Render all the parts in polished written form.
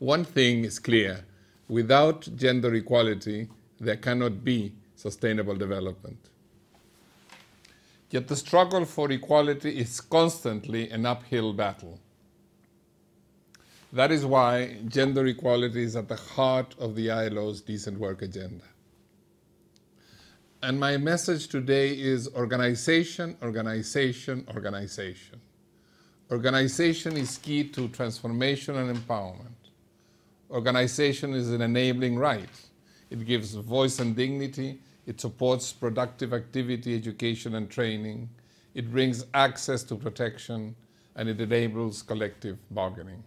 One thing is clear: without gender equality, there cannot be sustainable development. Yet the struggle for equality is constantly an uphill battle. That is why gender equality is at the heart of the ILO's Decent Work agenda. And my message today is organization, organization, organization. Organization is key to transformation and empowerment. Organization is an enabling right. It gives voice and dignity. It supports productive activity, education, and training. It brings access to protection, and it enables collective bargaining.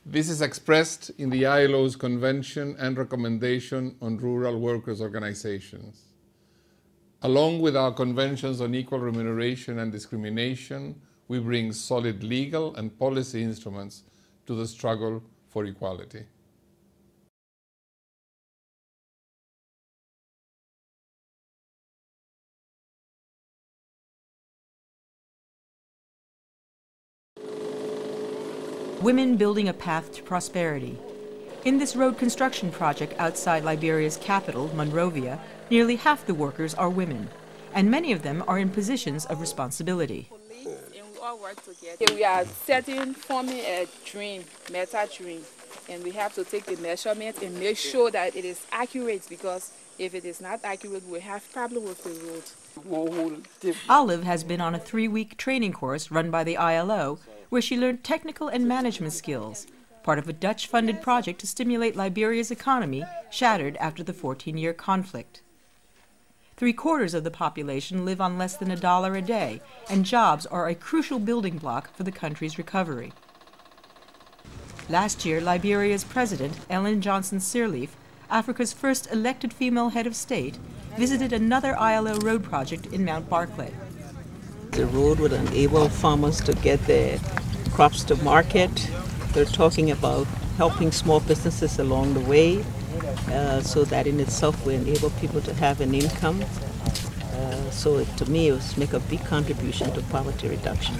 This is expressed in the ILO's Convention and Recommendation on Rural Workers' Organizations. Along with our conventions on equal remuneration and discrimination, we bring solid legal and policy instruments to the struggle for equality. Women building a path to prosperity. In this road construction project outside Liberia's capital, Monrovia, nearly half the workers are women, and many of them are in positions of responsibility. And we all work together. We are forming a dream, meta dream, and we have to take the measurement and make sure that it is accurate, because if it is not accurate, we have problem with the road. Olive has been on a 3-week training course run by the ILO, where she learned technical and management skills, part of a Dutch-funded project to stimulate Liberia's economy, shattered after the 14-year conflict. 3/4 of the population live on less than $1 a day, and jobs are a crucial building block for the country's recovery. Last year, Liberia's president, Ellen Johnson Sirleaf, Africa's first elected female head of state, visited another ILO road project in Mount Barclay. The road would enable farmers to get their crops to market. They're talking about helping small businesses along the way, so that in itself will enable people to have an income. So to me, it was make a big contribution to poverty reduction.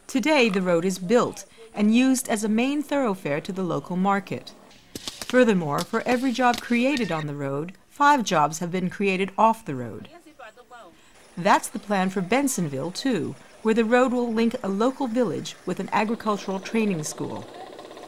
Today, the road is built and used as a main thoroughfare to the local market. Furthermore, for every job created on the road, 5 jobs have been created off the road. That's the plan for Bensonville, too, where the road will link a local village with an agricultural training school.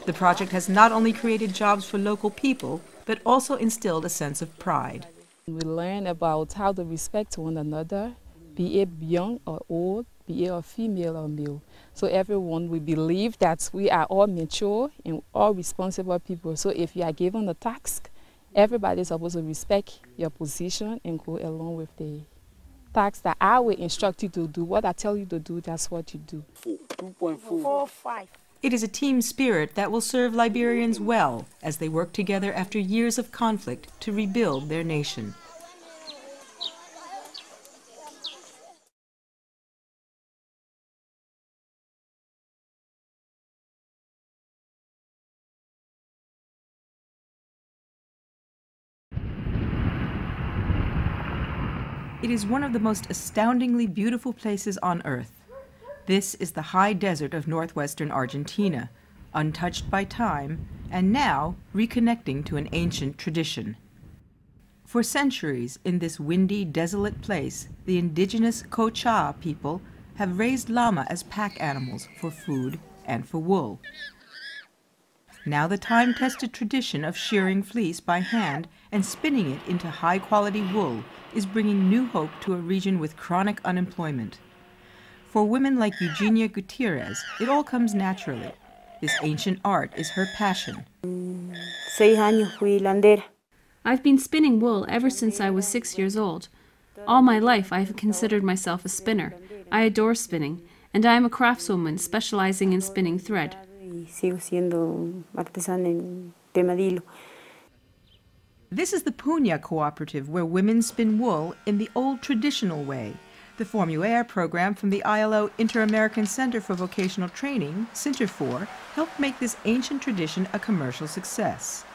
The project has not only created jobs for local people, but also instilled a sense of pride. We learn about how to respect one another, be it young or old, be it a female or male. So everyone, we believe that we are all mature and all responsible people. So if you are given a task, everybody is supposed to respect your position and go along with the task that I will instruct you to do. What I tell you to do, that's what you do. 2.45. It is a team spirit that will serve Liberians well as they work together after years of conflict to rebuild their nation. It is one of the most astoundingly beautiful places on Earth. This is the high desert of northwestern Argentina, untouched by time, and now reconnecting to an ancient tradition. For centuries, in this windy, desolate place, the indigenous Cocha people have raised llama as pack animals for food and for wool. Now the time-tested tradition of shearing fleece by hand and spinning it into high-quality wool is bringing new hope to a region with chronic unemployment. For women like Eugenia Gutierrez, it all comes naturally. This ancient art is her passion. I've been spinning wool ever since I was 6 years old. All my life I have considered myself a spinner. I adore spinning, and I am a craftswoman specializing in spinning thread. This is the Punya Cooperative, where women spin wool in the old traditional way. The Formuaire program from the ILO Inter-American Center for Vocational Training, Center 4, helped make this ancient tradition a commercial success.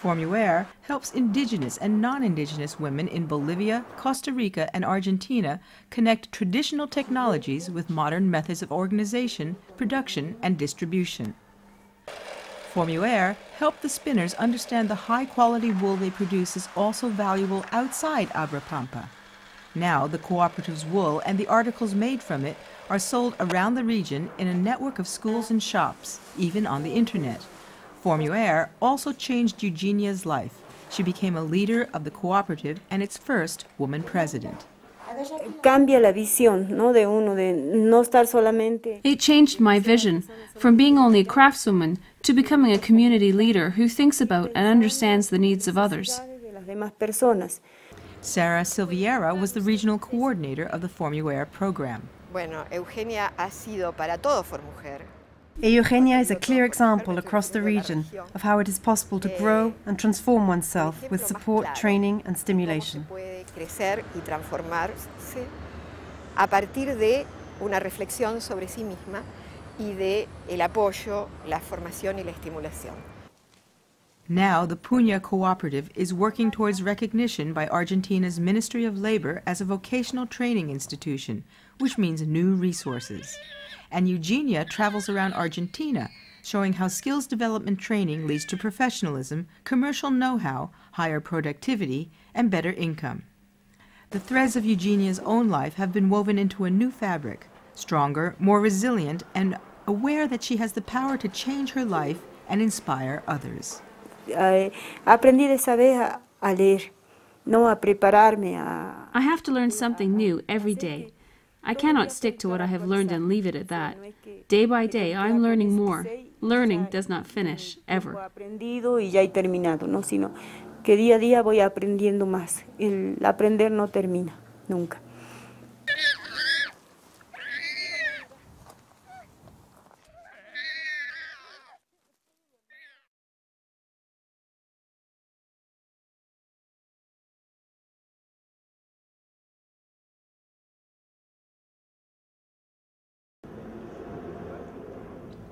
Formuaire helps indigenous and non-indigenous women in Bolivia, Costa Rica, and Argentina connect traditional technologies with modern methods of organization, production, and distribution. Formuaire helped the spinners understand the high-quality wool they produce is also valuable outside Abrapampa. Now, the cooperative's wool and the articles made from it are sold around the region in a network of schools and shops, even on the internet. Formuaire also changed Eugenia's life. She became a leader of the cooperative and its first woman president. It changed my vision from being only a craftswoman to becoming a community leader who thinks about and understands the needs of others. Sarah Silviera was the regional coordinator of the Formuaire program. Eugenia is a clear example across the region of how it is possible to grow and transform oneself with support, training and stimulation. A partir de una reflexión sobre sí misma y de el apoyo, la formación y la estimulación. Now, the Puña Cooperative is working towards recognition by Argentina's Ministry of Labor as a vocational training institution, which means new resources. And Eugenia travels around Argentina, showing how skills development training leads to professionalism, commercial know-how, higher productivity, and better income. The threads of Eugenia's own life have been woven into a new fabric, stronger, more resilient, and aware that she has the power to change her life and inspire others. I have to learn something new every day. I cannot stick to what I have learned and leave it at that. Day by day, I'm learning more. Learning does not finish, ever. Que día a día voy aprendiendo más. El aprender no termina, nunca.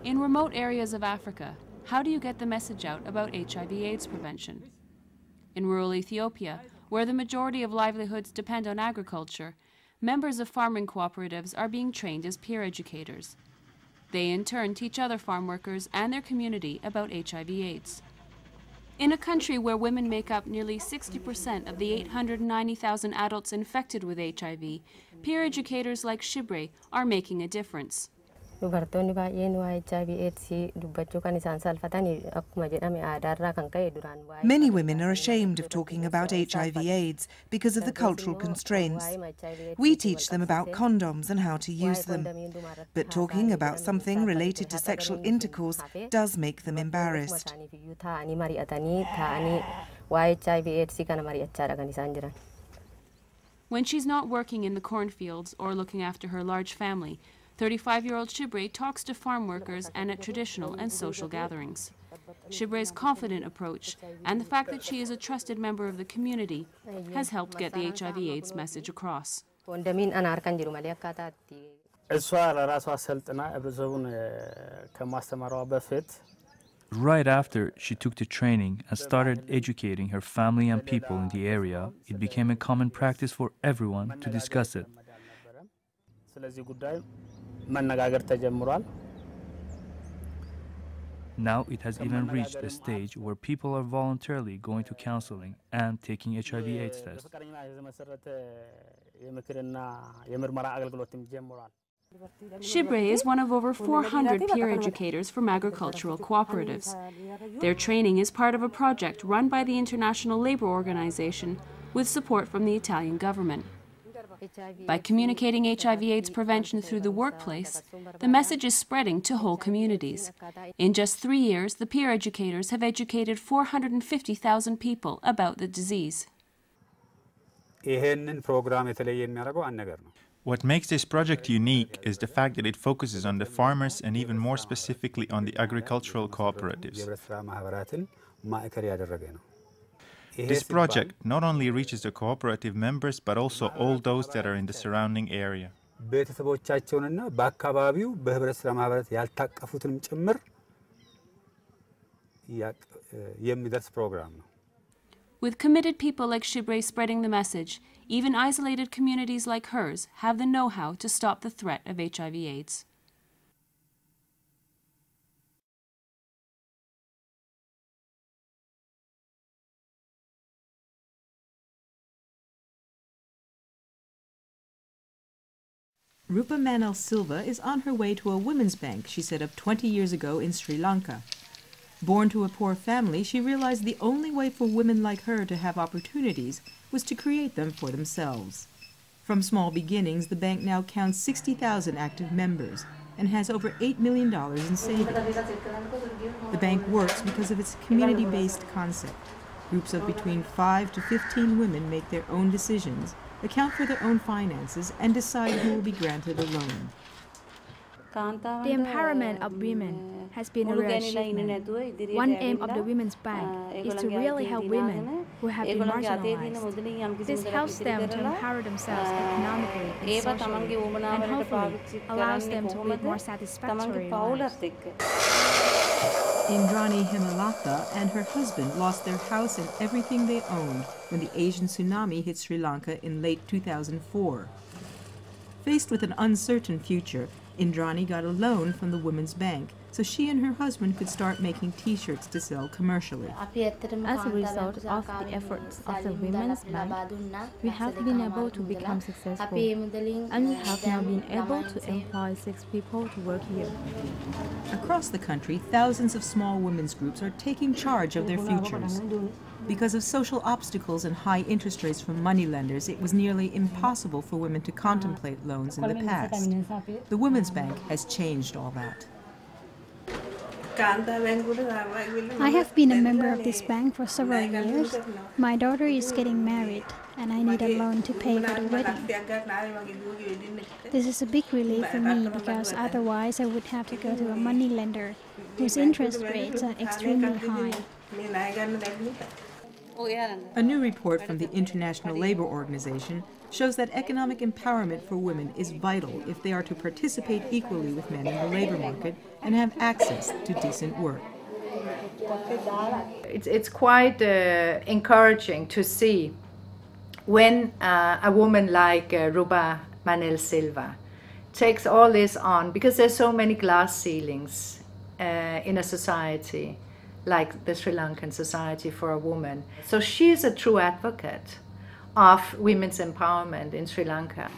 In remote areas of Africa, how do you get the message out about HIV/AIDS prevention? In rural Ethiopia, where the majority of livelihoods depend on agriculture, members of farming cooperatives are being trained as peer educators. They in turn teach other farm workers and their community about HIV/AIDS. In a country where women make up nearly 60% of the 890,000 adults infected with HIV, peer educators like Shibre are making a difference. Many women are ashamed of talking about HIV/AIDS because of the cultural constraints. We teach them about condoms and how to use them. But talking about something related to sexual intercourse does make them embarrassed. When she's not working in the cornfields or looking after her large family, 35-year-old Shibre talks to farm workers and at traditional and social gatherings. Shibre's confident approach and the fact that she is a trusted member of the community has helped get the HIV/AIDS message across. Right after she took the training and started educating her family and people in the area, it became a common practice for everyone to discuss it. Now it has even reached a stage where people are voluntarily going to counseling and taking HIV/AIDS tests. Shibre is one of over 400 peer educators from agricultural cooperatives. Their training is part of a project run by the International Labour Organization with support from the Italian government. By communicating HIV/AIDS prevention through the workplace, the message is spreading to whole communities. In just 3 years, the peer educators have educated 450,000 people about the disease. What makes this project unique is the fact that it focuses on the farmers and even more specifically on the agricultural cooperatives. This project not only reaches the cooperative members but also all those that are in the surrounding area. With committed people like Shibre spreading the message, even isolated communities like hers have the know-how to stop the threat of HIV/AIDS. Rupa Manel Silva is on her way to a women's bank she set up 20 years ago in Sri Lanka. Born to a poor family, she realized the only way for women like her to have opportunities was to create them for themselves. From small beginnings, the bank now counts 60,000 active members and has over $8 million in savings. The bank works because of its community-based concept. Groups of between 5 to 15 women make their own decisions, account for their own finances, and decide who will be granted a loan. The empowerment of women has been a real achievement. One aim of the Women's Bank is to really help women who have been marginalized. This helps them to empower themselves economically and socially, and hopefully allows them to lead more satisfactory lives. Indrani Himalata and her husband lost their house and everything they owned when the Asian tsunami hit Sri Lanka in late 2004. Faced with an uncertain future, Indrani got a loan from the Women's Bank so she and her husband could start making T-shirts to sell commercially. As a result of the efforts of the Women's Bank, we have been able to become successful, and we have now been able to employ 6 people to work here. Across the country, thousands of small women's groups are taking charge of their futures. Because of social obstacles and high interest rates from moneylenders, it was nearly impossible for women to contemplate loans in the past. The Women's Bank has changed all that. I have been a member of this bank for several years. My daughter is getting married, and I need a loan to pay for the wedding. This is a big relief for me because otherwise I would have to go to a moneylender whose interest rates are extremely high. A new report from the International Labour Organization shows that economic empowerment for women is vital if they are to participate equally with men in the labour market and have access to decent work. It's quite encouraging to see when a woman like Rupa Manel Silva takes all this on, because there's so many glass ceilings in a society like the Sri Lankan Society for a Woman. So she is a true advocate of women's empowerment in Sri Lanka.